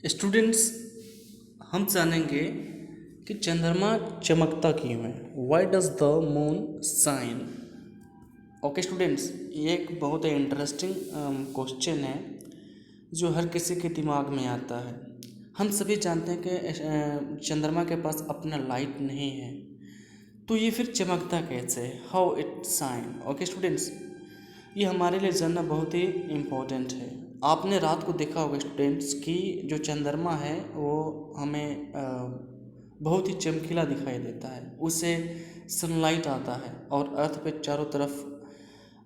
Students, हम जानेंगे कि चंद्रमा चमकता क्यों है। Why does the moon shine. Okay students, ये एक बहुत ही इंटरेस्टिंग क्वेश्चन है जो हर किसी के दिमाग में आता है। हम सभी जानते हैं कि चंद्रमा के पास अपना लाइट नहीं है, तो ये फिर चमकता कैसे है, how it shine. Okay students, ये हमारे लिए जानना बहुत ही इम्पोर्टेंट है। आपने रात को देखा होगा स्टूडेंट्स कि जो चंद्रमा है वो हमें बहुत ही चमकीला दिखाई देता है, उससे सनलाइट आता है और अर्थ पे चारों तरफ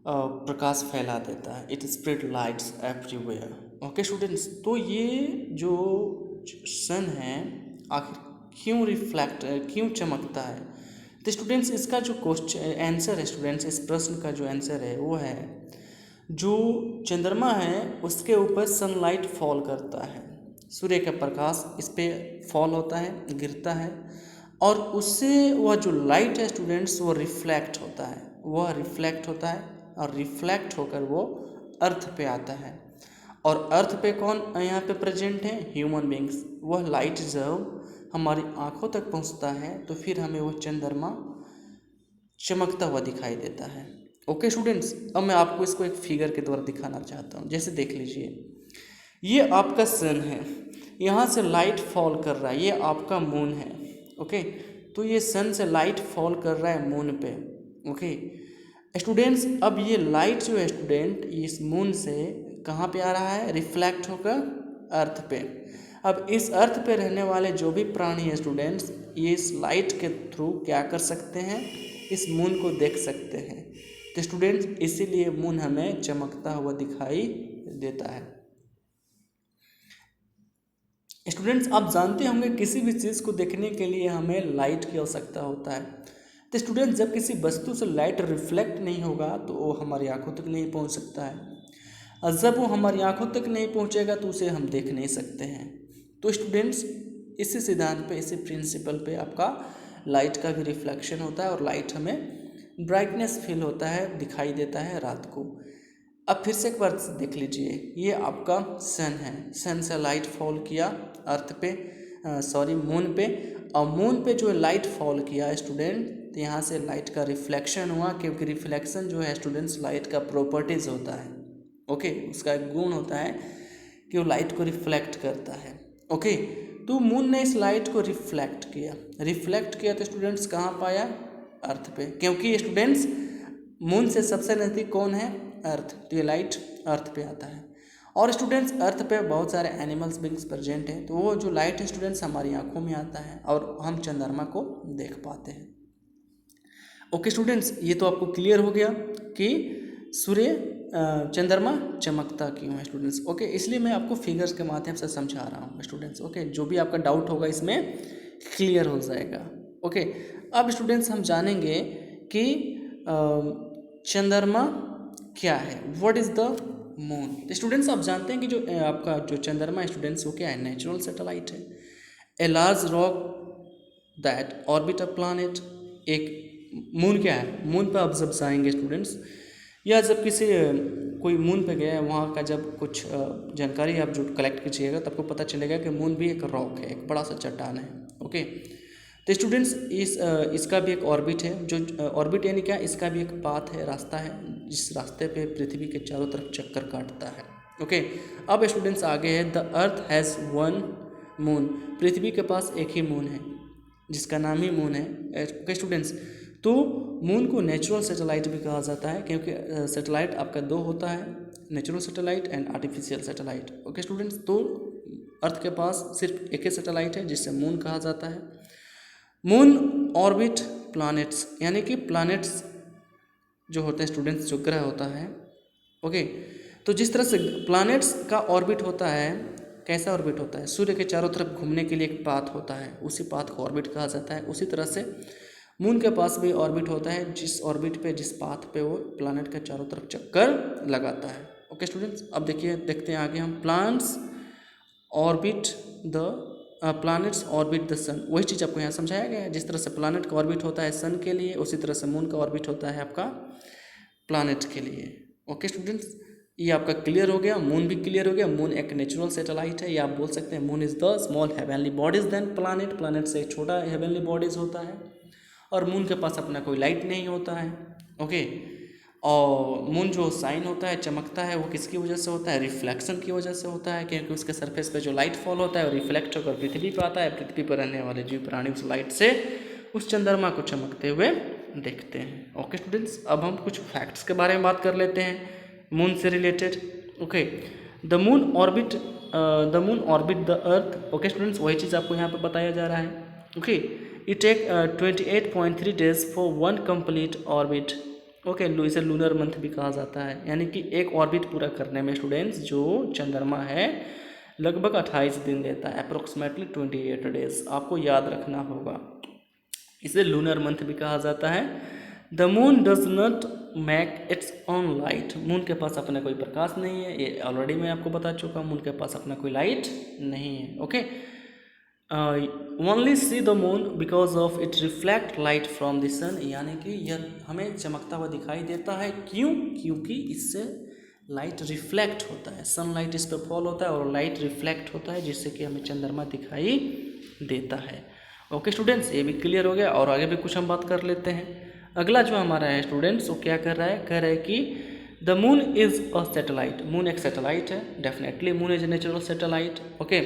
प्रकाश फैला देता है। It spread lights everywhere. Okay students, तो ये जो सन है आखिर क्यों रिफ्लेक्ट क्यों चमकता है। तो स्टूडेंट्स, इसका जो क्वेश्चन आंसर है स्टूडेंट्स, इस प्रश्न का जो आंसर है वो है, जो चंद्रमा है उसके ऊपर सनलाइट फॉल करता है, सूर्य का प्रकाश इस पर फॉल होता है, गिरता है, और उससे वह जो लाइट है स्टूडेंट्स वो रिफ्लेक्ट होता है, और रिफ्लेक्ट होकर वो अर्थ पे आता है। और अर्थ पे कौन यहाँ पे प्रेजेंट है? Human beings. वह लाइट जब हमारी आंखों तक पहुँचता है तो फिर हमें वह चंद्रमा चमकता हुआ दिखाई देता है। ओके स्टूडेंट्स, अब मैं आपको इसको एक फिगर के द्वारा दिखाना चाहता हूँ। जैसे देख लीजिए, ये आपका सन है, यहाँ से लाइट फॉल कर रहा है, ये आपका मून है। ओके, तो ये सन से लाइट फॉल कर रहा है मून पे। ओके स्टूडेंट्स, अब ये लाइट जो है स्टूडेंट इस मून से कहाँ पे आ रहा है? रिफ्लेक्ट होकर अर्थ पे। अब इस अर्थ पे रहने वाले जो भी प्राणी है स्टूडेंट्स, ये इस लाइट के थ्रू क्या कर सकते हैं? इस मून को देख सकते हैं। तो स्टूडेंट्स, इसीलिए मून हमें चमकता हुआ दिखाई देता है। स्टूडेंट्स, आप जानते होंगे किसी भी चीज़ को देखने के लिए हमें लाइट की आवश्यकता होता है। तो स्टूडेंट्स, जब किसी वस्तु से लाइट रिफ्लेक्ट नहीं होगा तो वो हमारी आंखों तक नहीं पहुंच सकता है, और जब वो हमारी आंखों तक नहीं पहुंचेगा तो उसे हम देख नहीं सकते हैं। तो स्टूडेंट्स, इसी सिद्धांत पे, इसी प्रिंसिपल पे आपका लाइट का भी रिफ्लेक्शन होता है और लाइट हमें ब्राइटनेस फील होता है, दिखाई देता है रात को। अब फिर से एक बार देख लीजिए, ये आपका सन है, सन से लाइट फॉल किया अर्थ पे, सॉरी मून पे, और मून पे जो लाइट फॉल किया स्टूडेंट, तो यहाँ से लाइट का रिफ्लेक्शन हुआ, क्योंकि रिफ्लेक्शन जो है स्टूडेंट्स लाइट का प्रॉपर्टीज होता है। ओके, उसका एक गुण होता है कि वो लाइट को रिफ्लेक्ट करता है। ओके, तो मून ने इस लाइट को रिफ्लेक्ट किया तो स्टूडेंट्स कहाँ पाया? अर्थ पे, क्योंकि स्टूडेंट्स मून से सबसे नज़दीक कौन है? अर्थ। तो ये लाइट अर्थ पे आता है। और स्टूडेंट्स, अर्थ पे बहुत सारे एनिमल्स बींग्स प्रेजेंट हैं, तो वो जो लाइट है स्टूडेंट्स हमारी आंखों में आता है और हम चंद्रमा को देख पाते हैं। ओके स्टूडेंट्स, ये तो आपको क्लियर हो गया कि सूर्य चंद्रमा चमकता क्यों है स्टूडेंट्स। ओके, इसलिए मैं आपको फिगर्स के माध्यम से समझा रहा हूँ स्टूडेंट्स। ओके, जो भी आपका डाउट होगा इसमें क्लियर हो जाएगा। ओके, अब स्टूडेंट्स हम जानेंगे कि चंद्रमा क्या है, what is the moon. Students, आप जानते हैं कि जो आपका जो चंद्रमा स्टूडेंट्स वो क्या है? नेचुरल सैटेलाइट है, a large rock that orbit a planet. एक मून क्या है? मून पर आप जब जाएंगे स्टूडेंट्स, या जब किसी कोई मून पे गया है, वहाँ का जब कुछ जानकारी आप जो कलेक्ट कीजिएगा तो आपको पता चलेगा कि मून भी एक रॉक है, एक बड़ा सा चट्टान है। ओके, तो स्टूडेंट्स, इसका भी एक ऑर्बिट है, जो ऑर्बिट यानी क्या, इसका भी एक पाथ है, रास्ता है, जिस रास्ते पे पृथ्वी के चारों तरफ चक्कर काटता है। ओके, अब स्टूडेंट्स आगे है, the earth has one moon. पृथ्वी के पास एक ही मून है जिसका नाम ही मून है। ओके स्टूडेंट्स, तो मून को नेचुरल सैटेलाइट भी कहा जाता है, क्योंकि सैटेलाइट आपका दो होता है, natural satellite and artificial satellite. Okay students, तो अर्थ के पास सिर्फ एक ही सैटेलाइट है जिससे मून कहा जाता है। मून ऑर्बिट प्लैनेट्स, यानी कि प्लैनेट्स जो होते हैं स्टूडेंट्स, जो ग्रह होता है। ओके, तो जिस तरह से प्लैनेट्स का ऑर्बिट होता है, कैसा ऑर्बिट होता है? सूर्य के चारों तरफ घूमने के लिए एक पाथ होता है, उसी पाथ को ऑर्बिट कहा जाता है। उसी तरह से मून के पास भी ऑर्बिट होता है, जिस ऑर्बिट पे, जिस पाथ पे वो प्लैनेट के चारों तरफ चक्कर लगाता है। ओके स्टूडेंट्स, अब देखिए, देखते हैं आगे हम, plants orbit the planets orbit the sun. वही चीज़ आपको यहाँ समझाया गया है, जिस तरह से प्लैनेट का ऑर्बिट होता है सन के लिए, उसी तरह से मून का ऑर्बिट होता है आपका प्लैनेट के लिए। ओके स्टूडेंट्स, ये आपका क्लियर हो गया। मून भी क्लियर हो गया। मून एक नेचुरल सैटेलाइट है, या आप बोल सकते हैं moon is the small heavenly bodies than planet. Planet से एक छोटा हेवनली बॉडीज होता है, और मून के पास अपना कोई लाइट नहीं होता है। ओके, और मून जो साइन होता है, चमकता है, वो किसकी वजह से होता है? रिफ्लेक्शन की वजह से होता है, क्योंकि उसके सरफेस पे जो लाइट फॉल होता है वो रिफ्लेक्ट होकर पृथ्वी पर आता है। पृथ्वी पर रहने वाले जीव प्राणी उस लाइट से उस चंद्रमा को चमकते हुए देखते हैं। ओके स्टूडेंट्स, अब हम कुछ फैक्ट्स के बारे में बात कर लेते हैं मून से related. Okay, the moon orbit the earth. Okay students, वही चीज़ आपको यहाँ पर बताया जा रहा है। Okay, it take 28.3 days for one complete orbit. Okay, इसे लूनर मंथ भी कहा जाता है, यानी कि एक ऑर्बिट पूरा करने में स्टूडेंट्स जो चंद्रमा है लगभग 28 दिन लेता है, अप्रोक्सीमेटली 28 डेज। आपको याद रखना होगा, इसे लूनर मंथ भी कहा जाता है। The moon does not make it's on light. Moon के पास अपना कोई प्रकाश नहीं है, ये ऑलरेडी मैं आपको बता चुका। मून के पास अपना कोई लाइट नहीं है। Okay, only see the moon because of it reflect light from the sun, यानी कि यह हमें चमकता हुआ दिखाई देता है। क्यों? क्योंकि इससे लाइट रिफ्लेक्ट होता है, सनलाइट इस पर फॉल होता है और लाइट रिफ्लेक्ट होता है, जिससे कि हमें चंद्रमा दिखाई देता है। ओके स्टूडेंट्स, ये भी क्लियर हो गया, और आगे भी कुछ हम बात कर लेते हैं। अगला जो हमारा है स्टूडेंट्स, वो क्या कर रहा है? कह रहा है कि the moon is a satellite. Moon एक सैटेलाइट है, definitely moon is a natural satellite. Okay,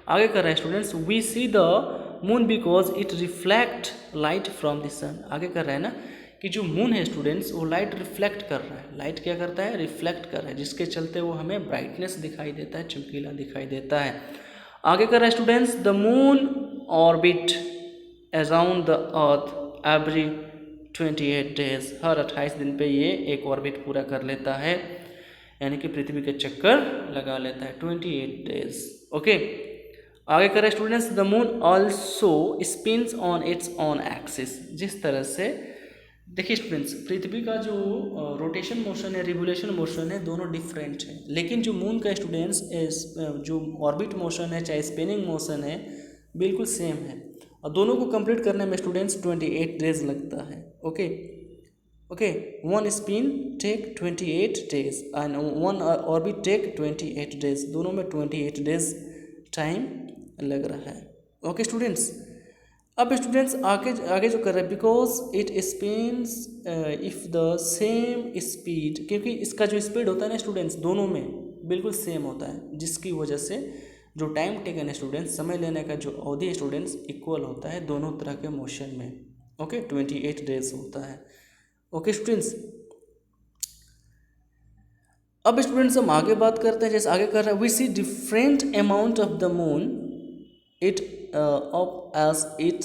आगे कर रहा है students, we see the moon because it reflect light from the sun. आगे कर रहा है ना कि जो मून है स्टूडेंट्स, वो लाइट रिफ्लेक्ट कर रहा है। लाइट क्या करता है? रिफ्लेक्ट कर रहा है, जिसके चलते वो हमें ब्राइटनेस दिखाई देता है, चमकीला दिखाई देता है। आगे कर रहा है students, the moon orbit around the earth every 28 days. हर 28 दिन पे ये एक ऑर्बिट पूरा कर लेता है, यानी कि पृथ्वी के चक्कर लगा लेता है 28 डेज। ओके, आगे करें students, the moon also spins on its on axis. जिस तरह से देखिए स्टूडेंट्स, पृथ्वी का जो रोटेशन मोशन है, रिवोल्यूशन मोशन है, दोनों डिफरेंट है। लेकिन जो मून का स्टूडेंट्स जो ऑर्बिट मोशन है, चाहे स्पिनिंग मोशन है, बिल्कुल सेम है। और दोनों को कंप्लीट करने में स्टूडेंट्स 28 डेज लगता है। Okay okay, one spin take 28 days and one orbit take 28 days. दोनों में 28 डेज टाइम लग रहा है। ओके स्टूडेंट्स, अब स्टूडेंट्स आगे आगे जो कर रहे हैं, because it spins if the same speed, क्योंकि इसका जो स्पीड होता है ना स्टूडेंट्स, दोनों में बिल्कुल सेम होता है, जिसकी वजह से जो टाइम टेकन है स्टूडेंट्स, समय लेने का जो अवधि स्टूडेंट्स इक्वल होता है दोनों तरह के मोशन में। ओके, 28 डेज होता है। ओके स्टूडेंट्स, अब स्टूडेंट्स हम आगे बात करते हैं। जैसे आगे कर रहे हैं, we see different amount of the moon it of as it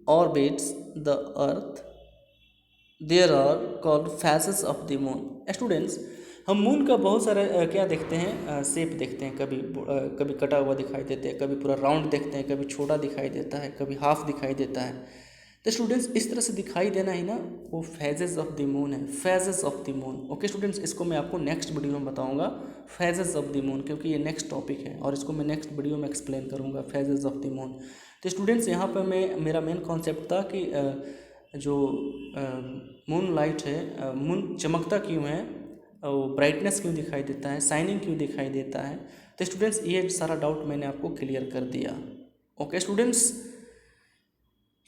orbits the earth, there are called phases of the moon. Students, हम मून का बहुत सारे क्या देखते हैं, शेप देखते हैं। कभी कटा हुआ दिखाई देते हैं, कभी पूरा राउंड देखते हैं, कभी छोटा दिखाई देता है, कभी हाफ दिखाई देता है। तो स्टूडेंट्स, इस तरह से दिखाई देना ही ना वो फेजेस ऑफ द मून है, phases of the moon. Okay students, इसको मैं आपको नेक्स्ट वीडियो में बताऊंगा, फेजेस ऑफ द मून, क्योंकि ये नेक्स्ट टॉपिक है और इसको मैं नेक्स्ट वीडियो में एक्सप्लेन करूंगा, फेजेस ऑफ द मून। तो स्टूडेंट्स, यहाँ पर मेरा मेन कॉन्सेप्ट था कि जो मून लाइट है, मून चमकता क्यों है, वो ब्राइटनेस क्यों दिखाई देता है, शाइनिंग क्यों दिखाई देता है। तो स्टूडेंट्स, ये सारा डाउट मैंने आपको क्लियर कर दिया। Okay students,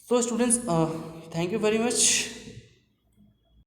so students, thank you very much